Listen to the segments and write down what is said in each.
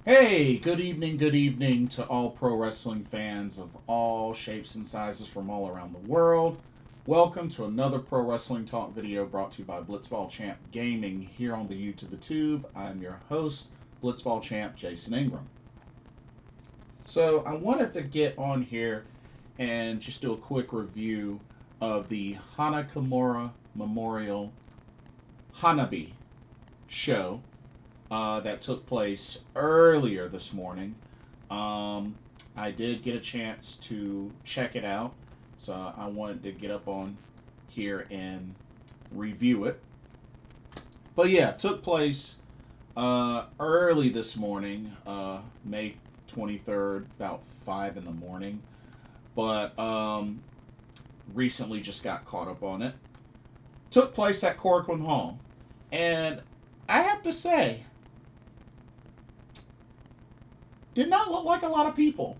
Hey, good evening to all pro wrestling fans of all shapes and sizes from all around the world. Welcome to another Pro Wrestling Talk video brought to you by Blitzball Champ Gaming here on the YouTube the Tube. I'm your host, Blitzball Champ Jason Ingram. So, I wanted to get on here and just do a quick review of the Hana Kimura Memorial Hanabi show that took place earlier this morning. I did get a chance to check it out, so I wanted to get up on here and review it. But yeah, it took place early this morning, May 23rd, about 5 in the morning. But recently just got caught up on it. Took place at Korakuen Hall. And I have to say, did not look like a lot of people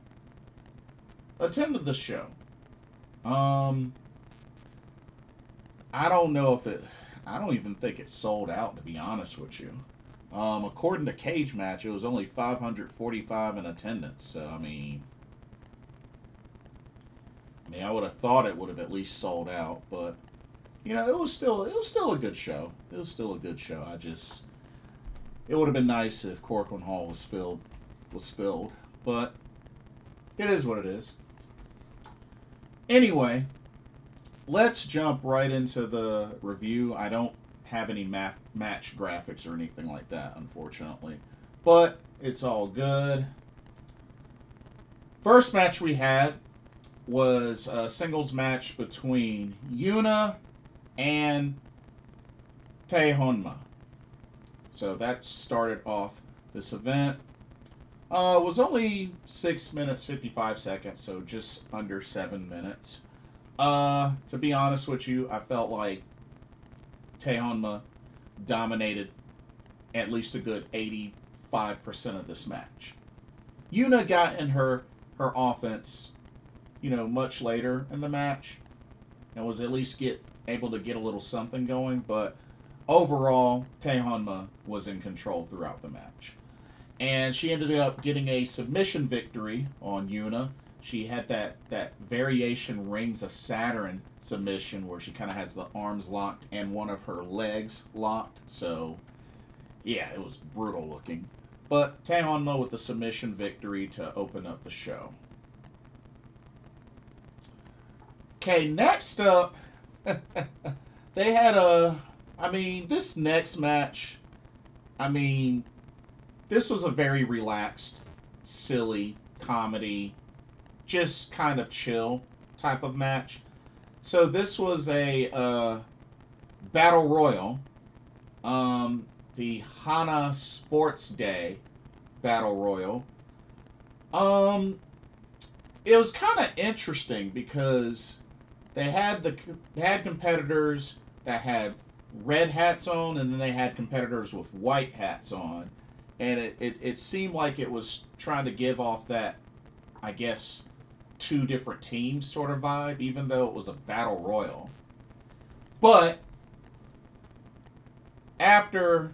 attended the show. Um, I don't know if it. I don't even think it sold out, to be honest with you. According to Cage Match, it was only 545 in attendance. So I would have thought it would have at least sold out, but it was still a good show. It was still a good show. It would have been nice if Corcoran Hall was filled, but it is what it is. Anyway, let's jump right into the review. I don't have any match graphics or anything like that, unfortunately, but it's all good. First match we had was a singles match between YUNA and Tae Honma. So that started off this event. Was only 6 minutes 55 seconds, so just under 7 minutes. To be honest with you, I felt like Tae Honma dominated at least a good 85% of this match. Yuna got in her offense, much later in the match, and was at least able to get a little something going. But overall, Tae Honma was in control throughout the match. And she ended up getting a submission victory on Yuna. She had that variation Rings of Saturn submission where she kind of has the arms locked and one of her legs locked. So, yeah, it was brutal looking. But Tae Honma with the submission victory to open up the show. Okay, next up, they had this next match, I mean, this was a very relaxed, silly comedy, just kind of chill type of match. So this was a battle royal, the Hana Sports Day battle royal. It was kind of interesting because they had competitors that had red hats on, and then they had competitors with white hats on, and it seemed like it was trying to give off that, I guess, two different teams sort of vibe, even though it was a battle royal. But after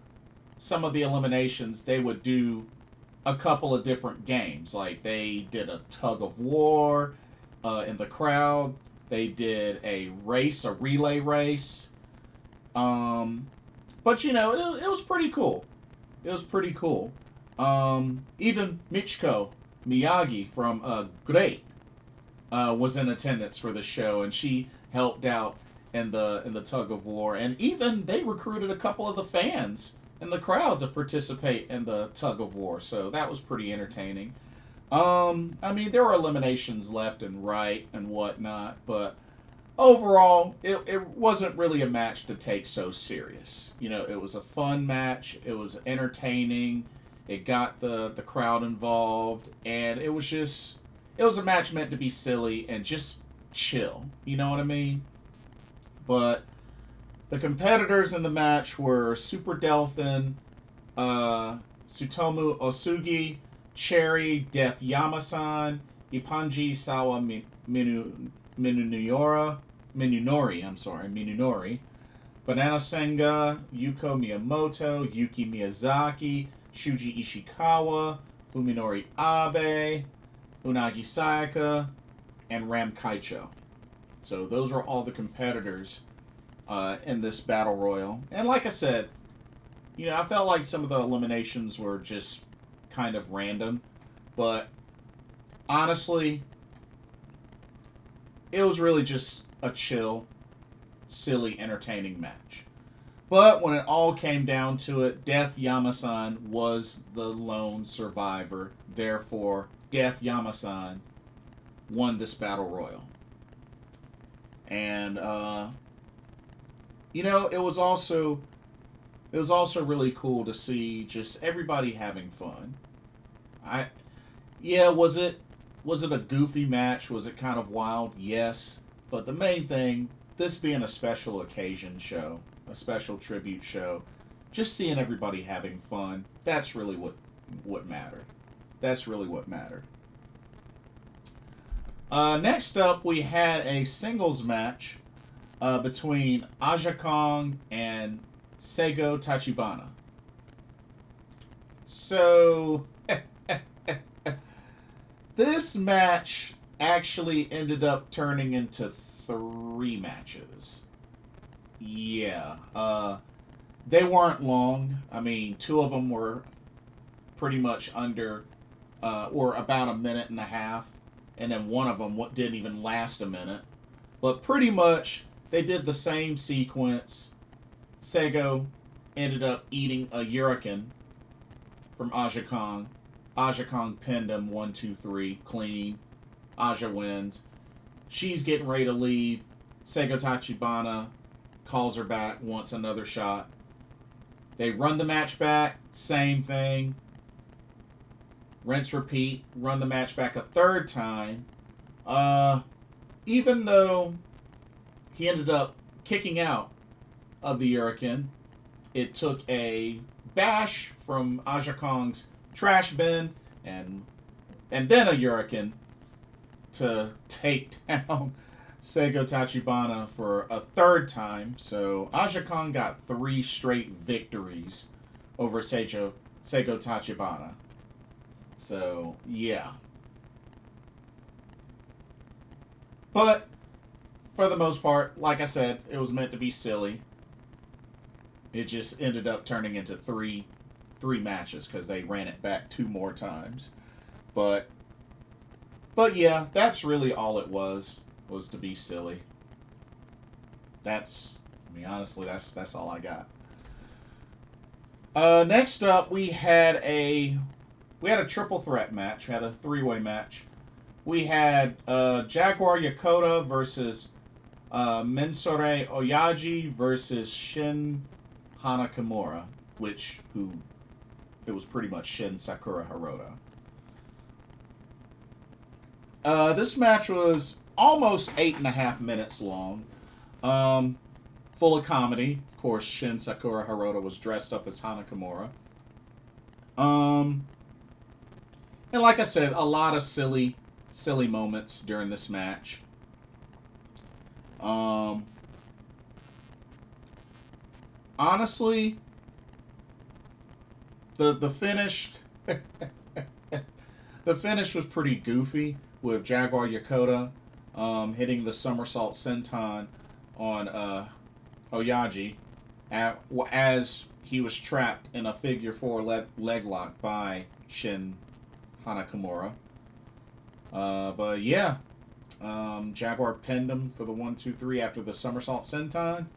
some of the eliminations, they would do a couple of different games. Like they did a tug of war in the crowd. They did a relay race. But it was pretty cool. It was pretty cool. Even Michiko Miyagi from Great was in attendance for the show, and she helped out in the tug of war, and even they recruited a couple of the fans in the crowd to participate in the tug of war. So that was pretty entertaining. There were eliminations left and right and whatnot, but overall, it wasn't really a match to take so serious. It was a fun match. It was entertaining. It got the crowd involved, and it was a match meant to be silly and just chill. You know what I mean? But the competitors in the match were Super Delfin, Tsutomu Oosugi, Cherry, Def Yama-san, Ippanjin, Sawa, Munenori, Banana Senga, Yuko Miyamoto, Yuki Miyazaki, Shuji Ishikawa, Fuminori Abe, Unagi Sayaka, and Ram Kaichow. So those were all the competitors in this battle royal. And like I said, I felt like some of the eliminations were just kind of random. But honestly, it was really just a chill, silly, entertaining match. But when it all came down to it, Def Yama-san was the lone survivor. Therefore, Def Yama-san won this battle royal. And it was also really cool to see just everybody having fun. Was it a goofy match? Was it kind of wild? Yes. But the main thing, this being a special occasion show, a special tribute show, just seeing everybody having fun, that's really what mattered. That's really what mattered. Next up, we had a singles match between Aja Kong and Seigo Tachibana. So, this match actually ended up turning into 3 matches. Yeah. They weren't long. I mean, 2 of them were pretty much under, or about a minute and a half. And then one of them didn't even last a minute. But pretty much, they did the same sequence. Seigo ended up eating a Hurricane from Aja Kong. Aja Kong pinned him 1, 2, 3, clean. Aja wins. She's getting ready to leave. Seigo Tachibana calls her back, wants another shot. They run the match back, same thing. Rinse, repeat, run the match back a 3rd time. Even though he ended up kicking out of the Hurricane, it took a bash from Aja Kong's trash bin and then a Hurricane to take down Seigo Tachibana for a 3rd time. So Aja Kong got 3 straight victories over Seigo Tachibana. So, yeah. But, for the most part, like I said, it was meant to be silly. It just ended up turning into three matches because they ran it back 2 more times. But yeah, that's really all it was to be silly. Honestly, that's all I got. Next up, we had a triple threat match. We had a 3-way match. We had Jaguar Yokota versus Menso-re Oyaji versus Shin Hana Kimura, it was pretty much Shin Sakura Hirota. This match was almost 8.5 minutes long. Full of comedy. Of course, Shin Sakura Hirota was dressed up as Hana Kimura. And like I said, a lot of silly moments during this match. Honestly, the finish the finish was pretty goofy with Jaguar Yokota hitting the somersault senton on Oyaji as he was trapped in a figure 4 leg lock by Shin Hana Kimura. But yeah, Jaguar pinned him for the 1, 2, 3 after the somersault senton.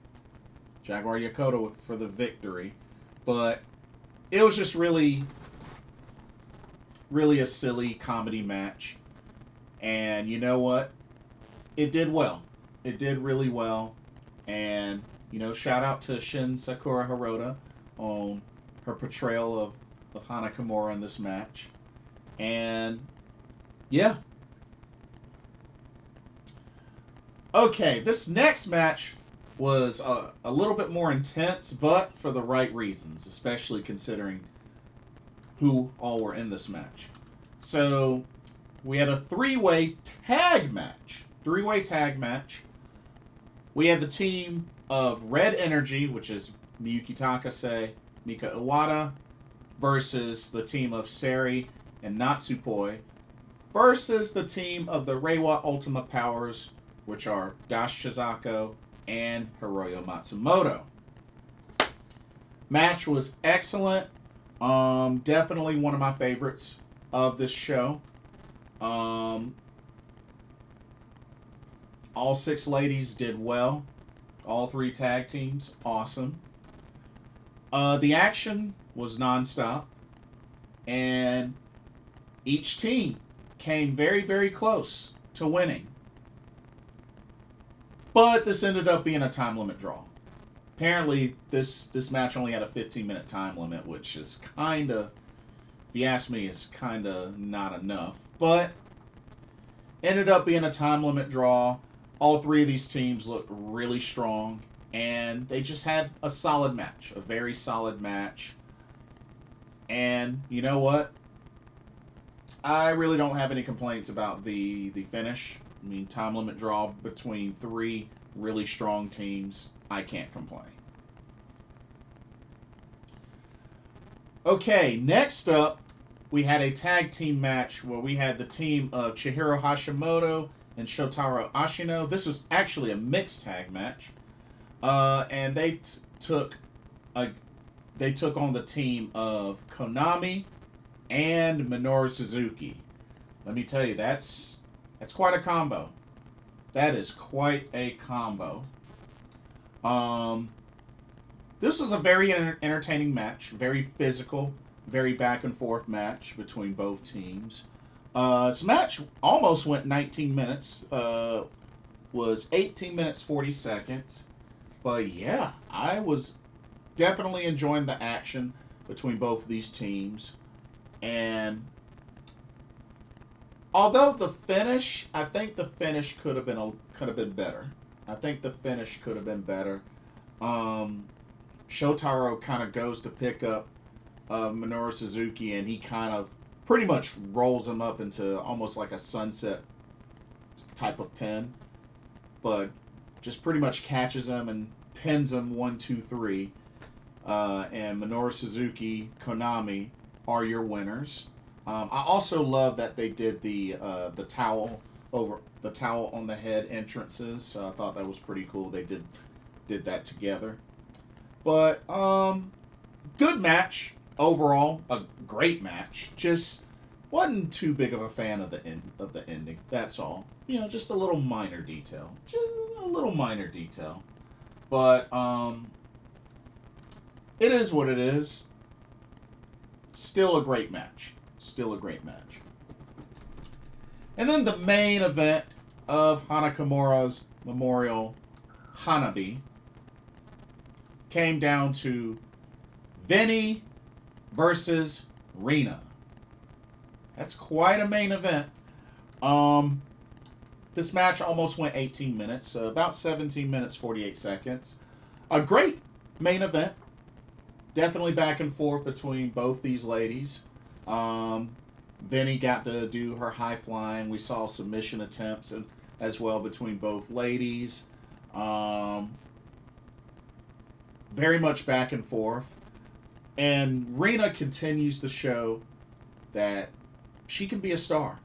Jaguar Yokota for the victory. But it was just really a silly comedy match. And you know what? It did well. It did really well. And, shout out to Shin Sakura Hirota on her portrayal of Hana Kimura in this match. And, yeah. Okay, this next match was a little bit more intense, but for the right reasons, especially considering who all were in this match. So, we had a 3-way tag match. We had the team of Red Energy, which is Miyuki Takase, Mika Iwata, versus the team of Seri and Natsupoi versus the team of the Reiwa Ultimate Powers, which are Dash Chizako and Hiroyo Matsumoto. Match was excellent. Definitely one of my favorites of this show. All 6 ladies did well. All 3 tag teams, awesome. The action was nonstop, and each team came very, very close to winning. But this ended up being a time limit draw. Apparently, this match only had a 15-minute time limit, which is kind of, if you ask me, is kind of not enough. But ended up being a time limit draw. All 3 of these teams looked really strong, and they just had a solid match, a very solid match. And you know what? I really don't have any complaints about the finish. I mean, time limit draw between 3 really strong teams. I can't complain. Okay, next up, we had a tag team match where we had the team of Chihiro Hashimoto and Shotaro Ashino. This was actually a mixed tag match, and they took on the team of Konami and Minoru Suzuki. Let me tell you, that's quite a combo. That is quite a combo. This was a very entertaining match, very physical, very back and forth match between both teams. This match almost went 19 minutes. Was 18 minutes 40 seconds. But yeah, I was definitely enjoying the action between both of these teams. And although the finish, I think the finish could have been better. I think the finish could have been better. Shotaro kind of goes to pick up Minoru Suzuki, and he kind of pretty much rolls him up into almost like a sunset type of pin, but just pretty much catches him and pins him 1, 2, 3. And Minoru Suzuki, Konami are your winners. I also love that they did the towel on the head entrances. So I thought that was pretty cool. They did that together. But good match overall, a great match. Just wasn't too big of a fan of the ending. That's all. You know, just a little minor detail. But it is what it is. Still a great match. And then the main event of Hana Kimura's Memorial Hanabi came down to Vinny versus Rina. That's quite a main event. This match almost went 18 minutes, about 17 minutes 48 seconds. A great main event. Definitely back and forth between both these ladies. Vinny got to do her high flying. We saw submission attempts as well between both ladies. Very much back and forth. And Rina continues to show that she can be a star.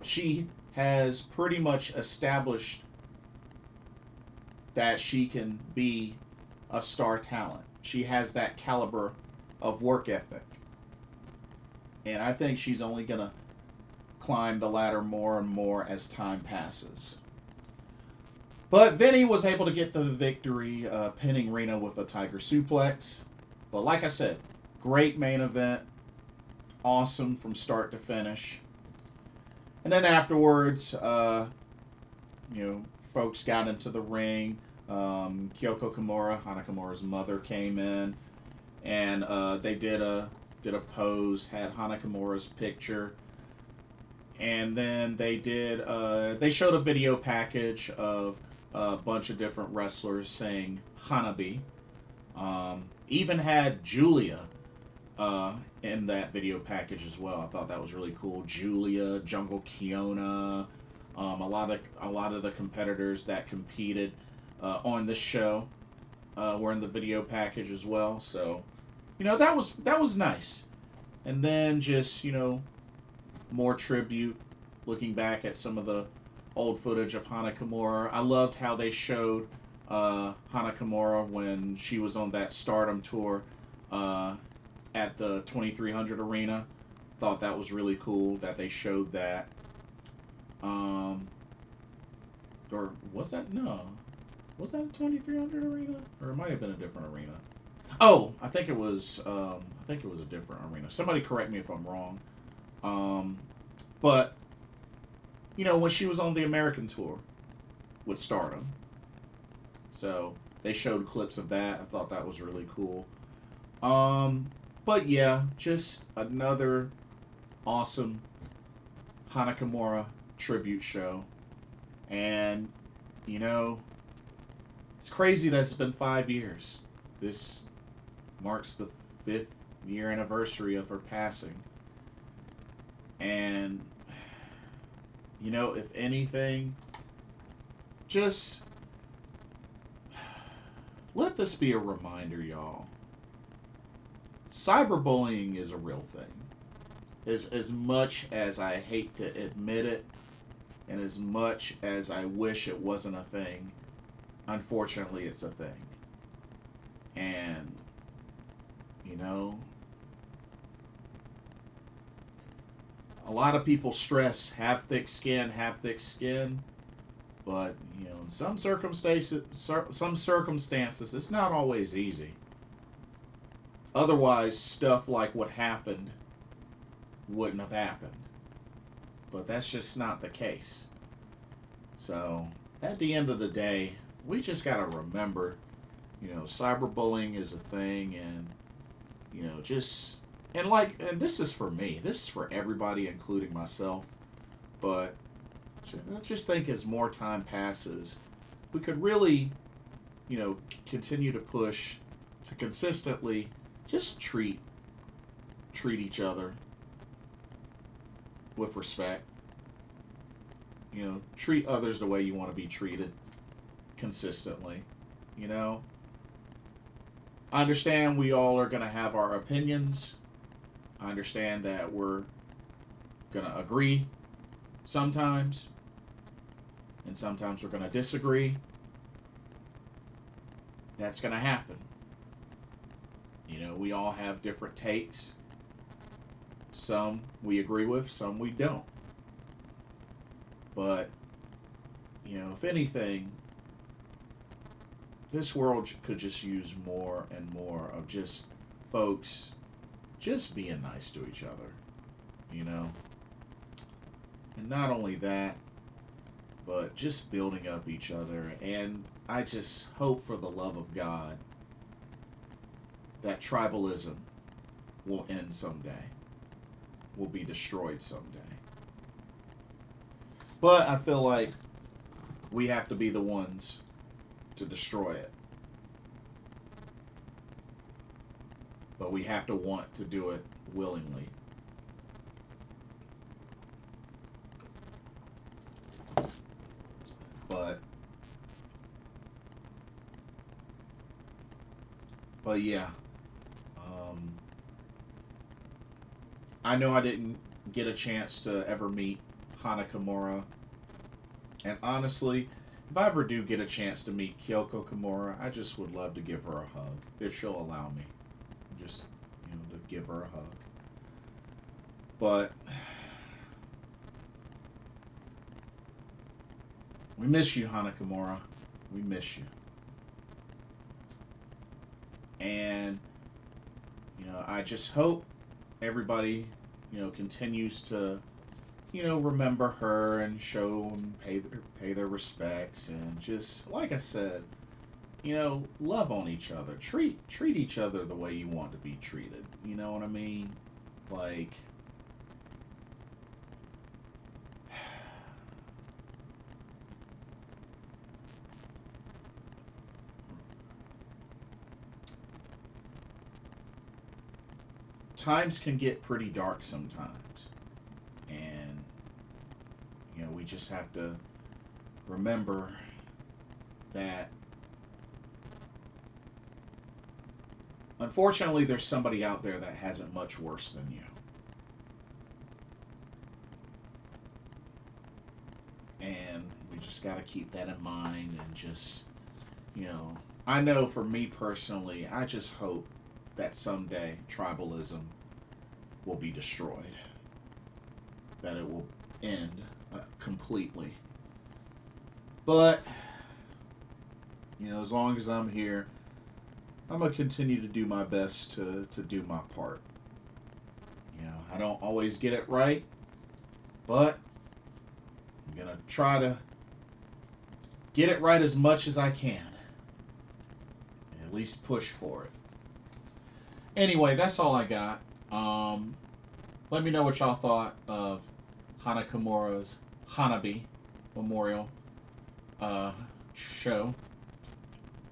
She has pretty much established that she can be a star talent. She has that caliber of work ethic. And I think she's only going to climb the ladder more and more as time passes. But Vinny was able to get the victory, pinning Rina with a tiger suplex. But like I said, great main event. Awesome from start to finish. And then afterwards, folks got into the ring. Kyoko Kimura, Hana Kimura's mother, came in, and they did a pose, had Hana Kimura's picture, and then they showed a video package of a bunch of different wrestlers saying Hanabi. Even had Julia in that video package as well. I thought that was really cool. Julia, Jungle Kiona, a lot of the competitors that competed on this show were in the video package as well. So, that was nice. And then just, more tribute, looking back at some of the old footage of Hana Kimura. I loved how they showed Hana Kimura when she was on that Stardom tour at the 2300 Arena. Thought that was really cool that they showed that. Or was that? No. Was that a 2300 Arena? Or it might have been a different arena. Oh, I think it was a different arena. Somebody correct me if I'm wrong. But when she was on the American tour with Stardom. So they showed clips of that. I thought that was really cool. But yeah, just another awesome Hana Kimura tribute show. And, it's crazy that it's been 5 years. This marks the 5th year anniversary of her passing. And, if anything, just let this be a reminder, y'all. Cyberbullying is a real thing. As much as I hate to admit it, and as much as I wish it wasn't a thing, unfortunately it's a thing. And, a lot of people stress have thick skin, but, in some circumstances, it's not always easy. Otherwise, stuff like what happened wouldn't have happened. But that's just not the case. So, at the end of the day, we just got to remember, cyberbullying is a thing, and, and this is for me. This is for everybody, including myself. But I just think as more time passes, we could really, continue to push to consistently just treat each other with respect. Treat others the way you want to be treated consistently. I understand we all are going to have our opinions. I understand that we're going to agree sometimes, and sometimes we're going to disagree. That's going to happen. We all have different takes. Some we agree with, some we don't. But, if anything, this world could just use more and more of just folks just being nice to each other, And not only that, but just building up each other. And I just hope for the love of God that tribalism will end someday, will be destroyed someday. But I feel like we have to be the ones to destroy it. But we have to want to do it willingly. But yeah. I know I didn't get a chance to ever meet Hana Kimura. And honestly, if I ever do get a chance to meet Kyoko Kimura, I just would love to give her a hug, if she'll allow me. Just, to give her a hug. But we miss you, Hana Kimura. We miss you. And, I just hope everybody, continues to, remember her and show and pay their respects, and just, like I said, love on each other. Treat each other the way you want to be treated. You know what I mean? Like, times can get pretty dark sometimes. And, we just have to remember that unfortunately, there's somebody out there that has it much worse than you. And we just got to keep that in mind and just, you know, I know for me personally, I just hope that someday tribalism will be destroyed. That it will end completely. But, you know, as long as I'm here, I'm going to continue to do my best to do my part. You know, I don't always get it right, but I'm going to try to get it right as much as I can. And at least push for it. Anyway, that's all I got. Let me know what y'all thought of Hana Kimura's Hanabi Memorial Show.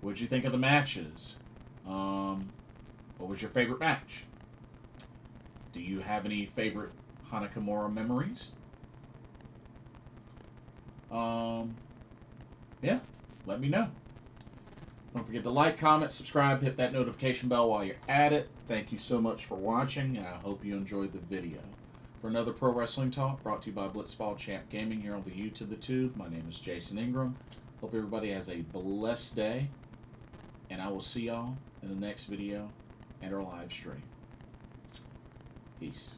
What'd you think of the matches? What was your favorite match? Do you have any favorite Hana Kimura memories? Yeah, let me know. Don't forget to like, comment, subscribe, hit that notification bell while you're at it. Thank you so much for watching, and I hope you enjoyed the video. For another Pro Wrestling Talk, brought to you by Blitzball Champ Gaming here on the U to the Tube, my name is Jason Ingram. Hope everybody has a blessed day, and I will see y'all in the next video and our live stream. Peace.